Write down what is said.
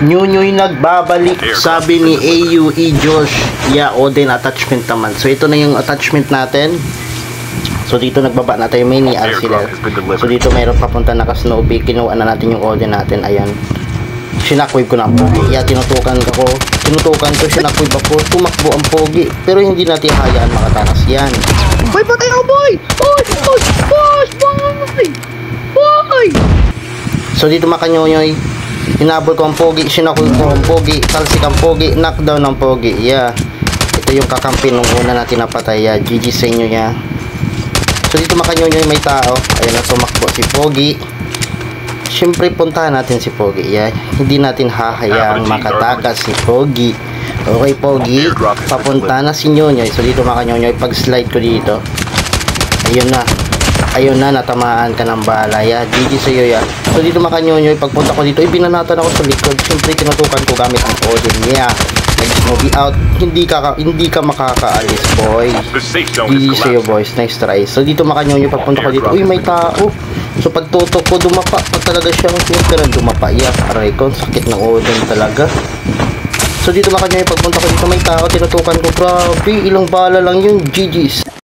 Nyunyoy nagbabalik, sabi ni AUE Josh. Yeah, Odin attachment naman. So ito na yung attachment natin. So dito nagbaba na tayo mini RCL. So dito mayroon papunta na ka-Snowy. Kinuha na natin yung Odin natin. Ayan. Sinackwave ko na ang pogi. Yeah, tinutukan ko, sinackwave ako. Tumakbo ang pogi. Pero hindi natin hayaan makatakas yan. Boy, patay ako, boy! Boy! Boy! Boy! Boy! Boy! So dito makanyonyoy. Hinabol ko ang pogi, sinackwave ko ang pogi, talsik ang pogi, knockdown ang pogi. Yeah. Ito yung kakampi nung una natin napatay. Yeah. GG sa inyo, yeah. So dito makanyonyoy may tao. Ayun na, tumakbo si Pogi. Siyempre puntahan natin si Pogi. Yeah. Hindi natin hahayaang makatakas si Pogi. Okay, Pogi, papunta na si Nyonyoy. So dito makanyonyoy, pag slide ko dito, ayun na, natamaan ka ng bala. Yeah. GG sa iyo, yeah. So dito makanyonyoy, pagpunta ko dito, binanatan ako sa likod. Siyempre tinutukan ko gamit ang Odin. Yeah. Nag-snowy out, hindi ka makakaalis, boy. GG sa iyo, boys. Nice try. So dito makanyonyoy, pagpunta ko dito, uy, may tao. So pagtutok ko, dumapa. Pag talaga siyang pero dumapa. Yeah. Aray ko, sakit ng Odin talaga. So dito makanyonyoy, pagpunta ko dito, may tao. Tinutukan ko, grabe, ilang bala lang yun. GG's.